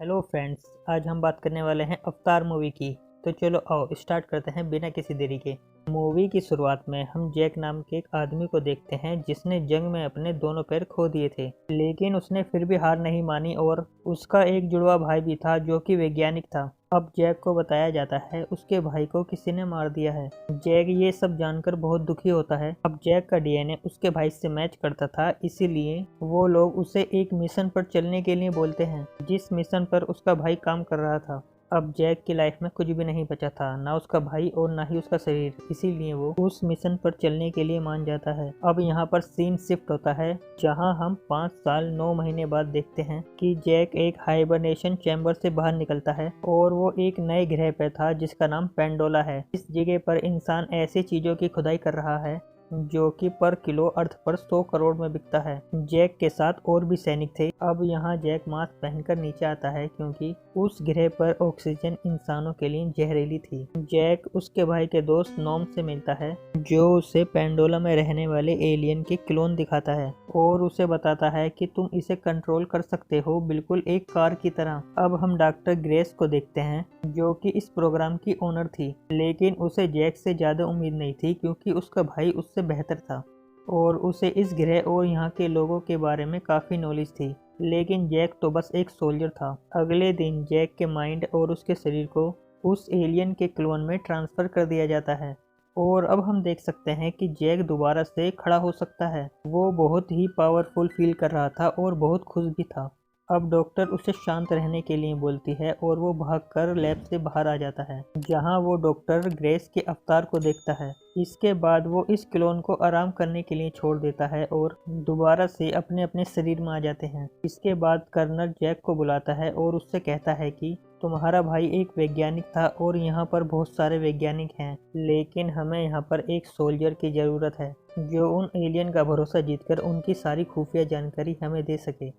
Hello friends, आज हम बात करने वाले हैं अवतार मूवी की। तो चलो आओ स्टार्ट करते हैं बिना किसी देरी के। मूवी की शुरुआत में हम जैक नाम के एक आदमी को देखते हैं जिसने जंग में अपने दोनों पैर खो दिए थे, लेकिन उसने फिर भी हार नहीं मानी और उसका एक जुड़वा भाई भी था जो कि वैज्ञानिक था। अब जैक को बताया जाता है उसके भाई को किसी ने मार दिया है। जैक ये सब जानकर बहुत दुखी होता है। अब जैक का डीएनए उसके भाई से मैच करता था, इसीलिए वो लोग उसे एक मिशन पर चलने के लिए बोलते हैं, जिस मिशन पर उसका भाई काम कर रहा था। अब जैक की लाइफ में कुछ भी नहीं बचा था, ना उसका भाई और ना ही उसका शरीर, इसीलिए वो उस मिशन पर चलने के लिए मान जाता है। अब यहाँ पर सीन शिफ्ट होता है, जहाँ हम 5 साल 9 महीने बाद देखते हैं कि जैक एक हाइबरनेशन चैम्बर से बाहर निकलता है और वो एक नए ग्रह पर था जिसका नाम पेंडोला है। इस जगह पर इंसान ऐसी चीजों की खुदाई कर रहा है जो कि पर किलो अर्थ पर 100 करोड़ में बिकता है। जैक के साथ और भी सैनिक थे। अब यहाँ जैक मास्क पहनकर नीचे आता है क्योंकि उस ग्रह पर ऑक्सीजन इंसानों के लिए जहरीली थी। जैक उसके भाई के दोस्त नॉम से मिलता है जो उसे पेंडोला में रहने वाले एलियन के क्लोन दिखाता है और उसे बताता है कि तुम इसे कंट्रोल कर सकते हो, बिल्कुल एक कार की तरह। अब हम डॉक्टर ग्रेस को देखते हैं जो कि इस प्रोग्राम की ओनर थी, लेकिन उसे जैक से ज्यादा उम्मीद नहीं थी क्योंकि उसका भाई उससे बेहतर था और उसे इस ग्रह और यहाँ के लोगों के बारे में काफ़ी नॉलेज थी। लेकिन जैक तो बस एक सोल्जर था। अगले दिन जैक के माइंड और उसके शरीर को उस एलियन के क्लोन में ट्रांसफ़र कर दिया जाता है और अब हम देख सकते हैं कि जैक दोबारा से खड़ा हो सकता है। वो बहुत ही पावरफुल फील कर रहा था और बहुत खुश भी था। अब डॉक्टर उसे शांत रहने के लिए बोलती है और वो भागकर लैब से बाहर आ जाता है, जहां वो डॉक्टर ग्रेस के अवतार को देखता है। इसके बाद वो इस क्लोन को आराम करने के लिए छोड़ देता है और दोबारा से अपने अपने शरीर में आ जाते हैं। इसके बाद कर्नल जैक को बुलाता है और उससे कहता है कि तुम्हारा भाई एक वैज्ञानिक था और यहाँ पर बहुत सारे वैज्ञानिक हैं, लेकिन हमें यहाँ पर एक सोल्जर की ज़रूरत है जो उन एलियन का भरोसा जीतकर उनकी सारी खुफिया जानकारी हमें दे सके,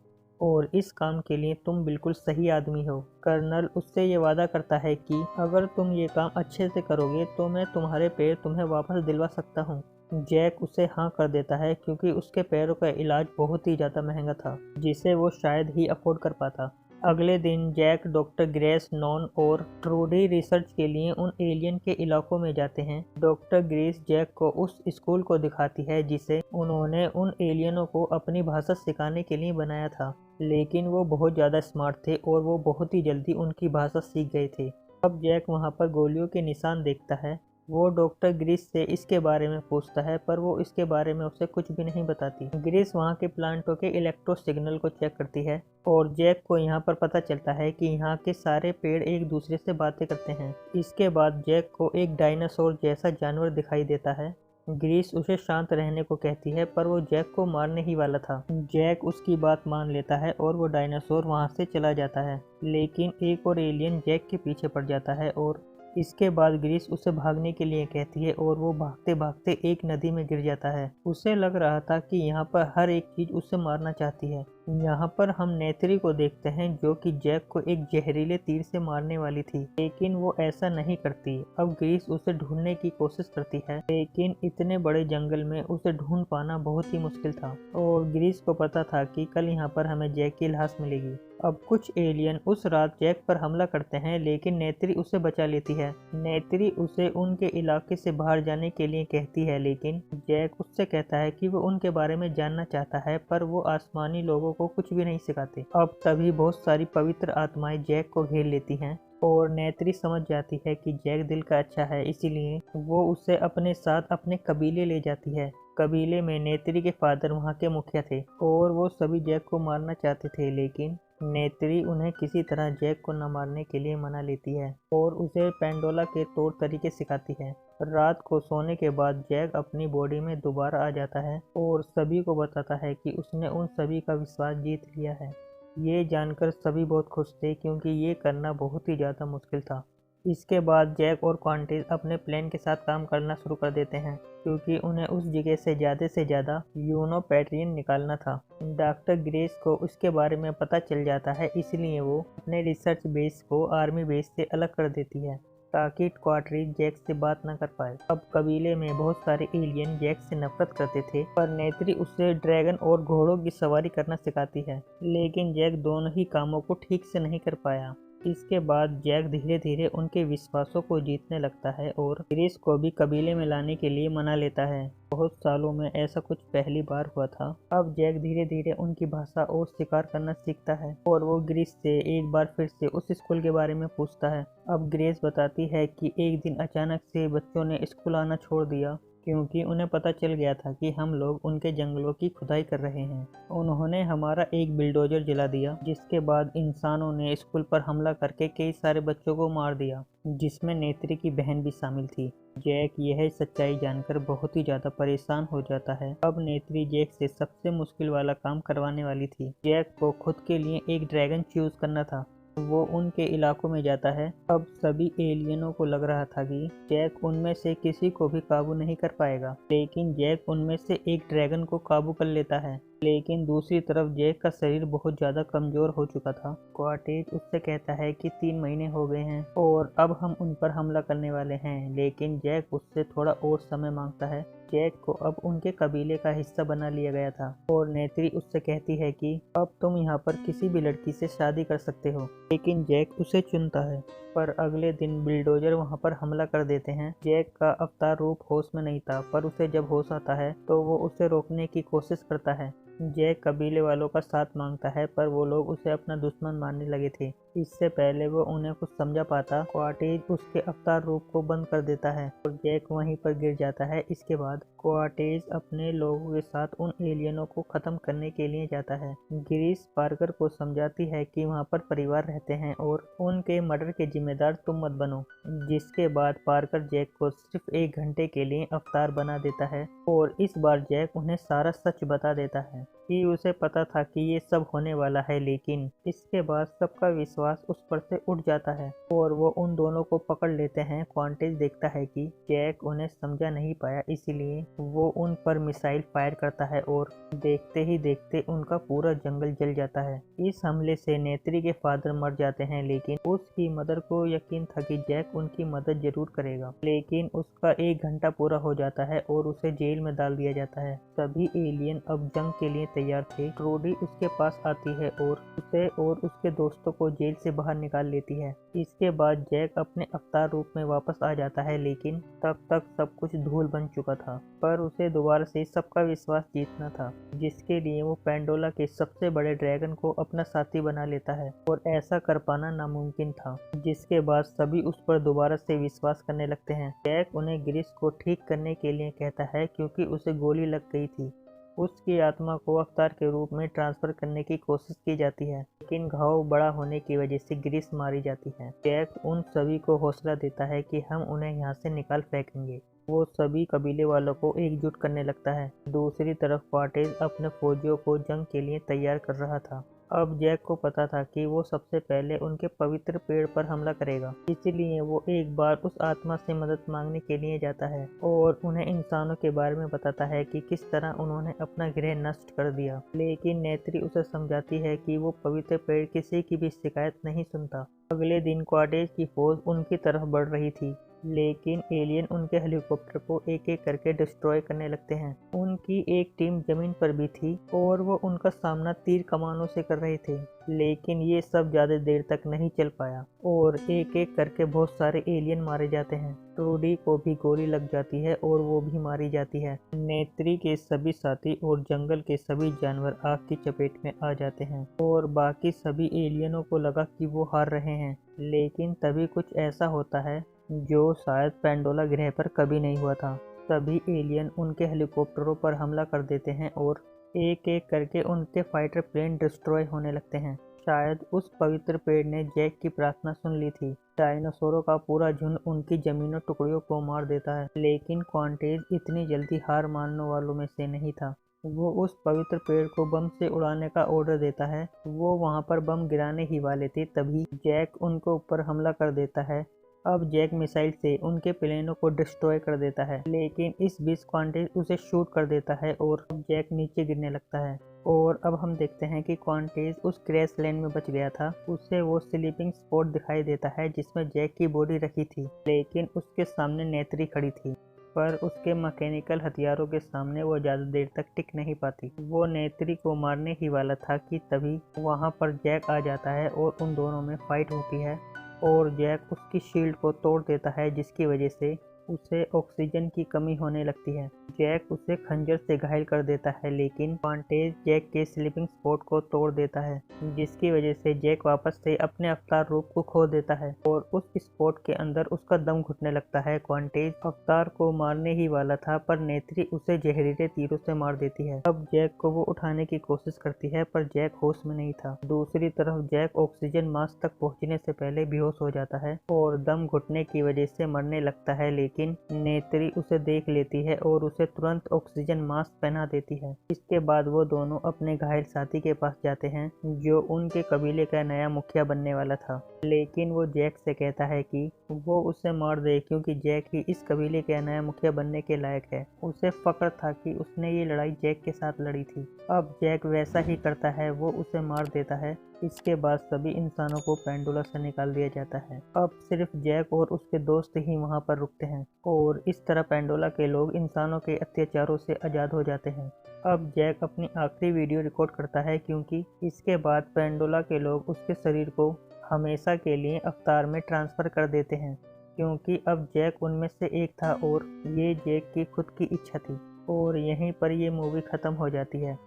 और इस काम के लिए तुम बिल्कुल सही आदमी हो। कर्नल उससे ये वादा करता है कि अगर तुम ये काम अच्छे से करोगे तो मैं तुम्हारे पैर तुम्हें वापस दिलवा सकता हूँ। जैक उसे हाँ कर देता है क्योंकि उसके पैरों का इलाज बहुत ही ज़्यादा महंगा था, जिसे वो शायद ही अफोर्ड कर पाता। अगले दिन जैक डॉक्टर ग्रेस, नॉन और ट्रूडी रिसर्च के लिए उन एलियन के इलाकों में जाते हैं। डॉक्टर ग्रेस जैक को उस स्कूल को दिखाती है जिसे उन्होंने उन एलियनों को अपनी भाषा सिखाने के लिए बनाया था, लेकिन वो बहुत ज़्यादा स्मार्ट थे और वो बहुत ही जल्दी उनकी भाषा सीख गए थे। अब जैक वहाँ पर गोलियों के निशान देखता है। वो डॉक्टर ग्रीस से इसके बारे में पूछता है, पर वो इसके बारे में उसे कुछ भी नहीं बताती। ग्रीस वहाँ के प्लांटों के इलेक्ट्रो सिग्नल को चेक करती है और जैक को यहाँ पर पता चलता है कि यहाँ के सारे पेड़ एक दूसरे से बातें करते हैं। इसके बाद जैक को एक डायनासोर जैसा जानवर दिखाई देता है। ग्रीस उसे शांत रहने को कहती है, पर वो जैक को मारने ही वाला था। जैक उसकी बात मान लेता है और वो डायनासोर वहाँ से चला जाता है, लेकिन एक और एलियन जैक के पीछे पड़ जाता है और इसके बाद ग्रीस उसे भागने के लिए कहती है और वो भागते भागते एक नदी में गिर जाता है। उसे लग रहा था कि यहाँ पर हर एक चीज उसे मारना चाहती है। यहाँ पर हम नेत्री को देखते हैं जो कि जैक को एक जहरीले तीर से मारने वाली थी, लेकिन वो ऐसा नहीं करती। अब ग्रीस उसे ढूंढने की कोशिश करती है, लेकिन इतने बड़े जंगल में उसे ढूंढ पाना बहुत ही मुश्किल था और ग्रीस को पता था कि कल यहाँ पर हमें जैक की लाश मिलेगी। अब कुछ एलियन उस रात जैक पर हमला करते हैं, लेकिन नेत्री उसे बचा लेती है। नेत्री उसे उनके इलाके से बाहर जाने के लिए कहती है, लेकिन जैक उससे कहता है कि वो उनके बारे में जानना चाहता है, पर वो आसमानी लोगों को कुछ भी नहीं सिखाते। अब तभी बहुत सारी पवित्र आत्माएं जैक को घेर लेती हैं और नेत्री समझ जाती है कि जैक दिल का अच्छा है, इसीलिए वो उसे अपने साथ अपने कबीले ले जाती है। कबीले में नेत्री के फादर वहाँ के मुखिया थे और वो सभी जैक को मारना चाहते थे, लेकिन नेत्री उन्हें किसी तरह जैक को न मारने के लिए मना लेती है और उसे पेंडोला के तौर तरीके सिखाती है। रात को सोने के बाद जैक अपनी बॉडी में दोबारा आ जाता है और सभी को बताता है कि उसने उन सभी का विश्वास जीत लिया है। ये जानकर सभी बहुत खुश थे क्योंकि ये करना बहुत ही ज़्यादा मुश्किल था। इसके बाद जैक और क्वांटिस अपने प्लान के साथ काम करना शुरू कर देते हैं क्योंकि उन्हें उस जगह से ज़्यादा यूनोपैट्रियन निकालना था। डॉक्टर ग्रेस को उसके बारे में पता चल जाता है, इसलिए वो अपने रिसर्च बेस को आर्मी बेस से अलग कर देती है ताकि क्वार्टेज जैक से बात न कर पाए। अब कबीले में बहुत सारे एलियन जैक से नफरत करते थे, पर नेत्री उससे ड्रैगन और घोड़ों की सवारी करना सिखाती है, लेकिन जैक दोनों ही कामों को ठीक से नहीं कर पाया। इसके बाद जैक धीरे धीरे उनके विश्वासों को जीतने लगता है और ग्रीस को भी कबीले में लाने के लिए मना लेता है। बहुत सालों में ऐसा कुछ पहली बार हुआ था। अब जैक धीरे धीरे उनकी भाषा और शिकार करना सीखता है और वो ग्रीस से एक बार फिर से उस स्कूल के बारे में पूछता है। अब ग्रेस बताती है कि एक दिन अचानक से बच्चों ने स्कूल आना छोड़ दिया क्योंकि उन्हें पता चल गया था कि हम लोग उनके जंगलों की खुदाई कर रहे हैं। उन्होंने हमारा एक बिल्डोजर जला दिया, जिसके बाद इंसानों ने स्कूल पर हमला करके कई सारे बच्चों को मार दिया, जिसमें नेत्री की बहन भी शामिल थी। जैक यह सच्चाई जानकर बहुत ही ज्यादा परेशान हो जाता है। अब नेत्री जैक से सबसे मुश्किल वाला काम करवाने वाली थी। जैक को खुद के लिए एक ड्रैगन चूज करना था। वो उनके इलाकों में जाता है। अब सभी एलियनों को लग रहा था कि जैक उनमें से किसी को भी काबू नहीं कर पाएगा, लेकिन जैक उनमें से एक ड्रैगन को काबू कर लेता है। लेकिन दूसरी तरफ जैक का शरीर बहुत ज्यादा कमजोर हो चुका था। क्वार्टेज उससे कहता है कि 3 महीने हो गए हैं और अब हम उन पर हमला करने वाले हैं, लेकिन जैक उससे थोड़ा और समय मांगता है। जैक को अब उनके कबीले का हिस्सा बना लिया गया था और नेत्री उससे कहती है कि अब तुम यहाँ पर किसी भी लड़की से शादी कर सकते हो, लेकिन जैक उसे चुनता है। पर अगले दिन बिल्डोजर वहाँ पर हमला कर देते हैं। जैक का अवतार रूप होश में नहीं था, पर उसे जब होश आता है तो वो उसे रोकने की कोशिश करता है। जैक कबीले वालों का साथ मांगता है, पर वो लोग उसे अपना दुश्मन मानने लगे थे। इससे पहले वो उन्हें कुछ समझा पाता, क्वार्टेज उसके अवतार रूप को बंद कर देता है और जैक वहीं पर गिर जाता है। इसके बाद क्वार्टेज अपने लोगों के साथ उन एलियनों को खत्म करने के लिए जाता है। ग्रीस पार्कर को समझाती है कि वहाँ पर परिवार रहते हैं और उनके मर्डर के जिम्मेदार तुम मत बनो। जिसके बाद पार्कर जैक को सिर्फ 1 घंटे के लिए अवतार बना देता है और इस बार जैक उन्हें सारा सच बता देता है कि उसे पता था कि ये सब होने वाला है, लेकिन इसके बाद सबका विश्वास उस पर से उठ जाता है और वो उन दोनों को पकड़ लेते हैं। क्वार्टेज देखता है कि जैक उन्हें समझा नहीं पाया, इसीलिए वो उन पर मिसाइल फायर करता है और देखते ही देखते उनका पूरा जंगल जल जाता है। इस हमले से नेत्री के फादर मर जाते हैं, लेकिन उसकी मदर को यकीन था कि जैक उनकी मदद जरूर करेगा। लेकिन उसका 1 घंटा पूरा हो जाता है और उसे जेल में डाल दिया जाता है। सभी एलियन अब जंग के लिए तैयार थे। ट्रूडी उसके पास आती है और उसे और उसके दोस्तों को जेल से बाहर निकाल लेती है। इसके बाद जैक अपने अवतार रूप में वापस आ जाता है, लेकिन तब तक सब कुछ धूल बन चुका था। पर उसे दोबारा से सबका विश्वास जीतना था, जिसके लिए वो पेंडोला के सबसे बड़े ड्रैगन को अपना साथी बना लेता है और ऐसा कर पाना नामुमकिन था। जिसके बाद सभी उस पर दोबारा से विश्वास करने लगते हैं। जैक उन्हें ग्रीस को ठीक करने के लिए कहता है क्योंकि उसे गोली लग गई थी। उसकी आत्मा को अवतार के रूप में ट्रांसफर करने की कोशिश की जाती है, लेकिन घाव बड़ा होने की वजह से ग्रीस मारी जाती है। जैक उन सभी को हौसला देता है कि हम उन्हें यहाँ से निकाल फेंकेंगे। वो सभी कबीले वालों को एकजुट करने लगता है। दूसरी तरफ क्वार्टेज अपने फौजियों को जंग के लिए तैयार कर रहा था। अब जैक को पता था कि वो सबसे पहले उनके पवित्र पेड़ पर हमला करेगा, इसलिए वो एक बार उस आत्मा से मदद मांगने के लिए जाता है और उन्हें इंसानों के बारे में बताता है कि किस तरह उन्होंने अपना गृह नष्ट कर दिया। लेकिन नेत्री उसे समझाती है कि वो पवित्र पेड़ किसी की भी शिकायत नहीं सुनता। अगले दिन क्वार्टेज की फौज उनकी तरफ बढ़ रही थी, लेकिन एलियन उनके हेलीकॉप्टर को एक एक करके डिस्ट्रॉय करने लगते हैं। उनकी एक टीम जमीन पर भी थी और वो उनका सामना तीर कमानों से कर रहे थे, लेकिन ये सब ज्यादा देर तक नहीं चल पाया और एक एक करके बहुत सारे एलियन मारे जाते हैं। ट्रूडी को भी गोली लग जाती है और वो भी मारी जाती है। नेत्री के सभी साथी और जंगल के सभी जानवर आग की चपेट में आ जाते हैं और बाकी सभी एलियनों को लगा कि वो हार रहे हैं, लेकिन तभी कुछ ऐसा होता है जो शायद पेंडोला ग्रह पर कभी नहीं हुआ था। सभी एलियन उनके हेलीकॉप्टरों पर हमला कर देते हैं और एक एक करके उनके फाइटर प्लेन डिस्ट्रॉय होने लगते हैं। शायद उस पवित्र पेड़ ने जैक की प्रार्थना सुन ली थी। डायनासोरों का पूरा झुंड उनकी जमीनों टुकड़ियों को मार देता है, लेकिन क्वार्टेज इतनी जल्दी हार मानने वालों में से नहीं था। वो उस पवित्र पेड़ को बम से उड़ाने का ऑर्डर देता है। वो वहाँ पर बम गिराने ही वाले थे, तभी जैक उनके ऊपर हमला कर देता है। अब जैक मिसाइल से उनके प्लेनों को डिस्ट्रॉय कर देता है, लेकिन इस बीच क्वार्टेज उसे शूट कर देता है और अब जैक नीचे गिरने लगता है। और अब हम देखते हैं कि क्वांटेज उस क्रैश लैंड में बच गया था। उसे वो स्लीपिंग स्पॉट दिखाई देता है जिसमें जैक की बॉडी रखी थी, लेकिन उसके सामने नेत्री खड़ी थी। पर उसके मैकेनिकल हथियारों के सामने वो ज़्यादा देर तक टिक नहीं पाती। वो नेत्री को मारने ही वाला था कि तभी वहाँ पर जैक आ जाता है और उन दोनों में फाइट होती है और जैक उसकी शील्ड को तोड़ देता है, जिसकी वजह से उसे ऑक्सीजन की कमी होने लगती है। जैक उसे खंजर से घायल कर देता है, लेकिन क्वांटेज जैक के स्लीपिंग स्पॉट को तोड़ देता है, जिसकी वजह से जैक वापस से अपने अवतार रूप को खो देता है और उस स्पॉट के अंदर उसका दम घुटने लगता है। क्वांटेज अवतार को मारने ही वाला था, पर नेत्री उसे जहरीले तीरों से मार देती है। अब जैक को वो उठाने की कोशिश करती है, पर जैक होश में नहीं था। दूसरी तरफ जैक ऑक्सीजन मास्क तक पहुंचने से पहले बेहोश हो जाता है और दम घुटने की वजह से मरने लगता है, लेकिन नेत्री उसे देख लेती है और उसे तुरंत ऑक्सीजन मास्क पहना देती है। इसके बाद वो दोनों अपने घायल साथी के पास जाते हैं, जो उनके कबीले का नया मुखिया बनने वाला था। लेकिन वो जैक से कहता है कि वो उसे मार दे, क्योंकि जैक ही इस कबीले का नया मुखिया बनने के लायक है। उसे फक्र था कि उसने ये लड़ाई जैक के साथ लड़ी थी। अब जैक वैसा ही करता है, वो उसे मार देता है। इसके बाद सभी इंसानों को पेंडोला से निकाल दिया जाता है। अब सिर्फ जैक और उसके दोस्त ही वहां पर रुकते हैं और इस तरह पेंडोला के लोग इंसानों के अत्याचारों से आज़ाद हो जाते हैं। अब जैक अपनी आखिरी वीडियो रिकॉर्ड करता है, क्योंकि इसके बाद पेंडोला के लोग उसके शरीर को हमेशा के लिए अवतार में ट्रांसफ़र कर देते हैं, क्योंकि अब जैक उनमें से एक था और ये जैक की खुद की इच्छा थी। और यहीं पर ये मूवी ख़त्म हो जाती है।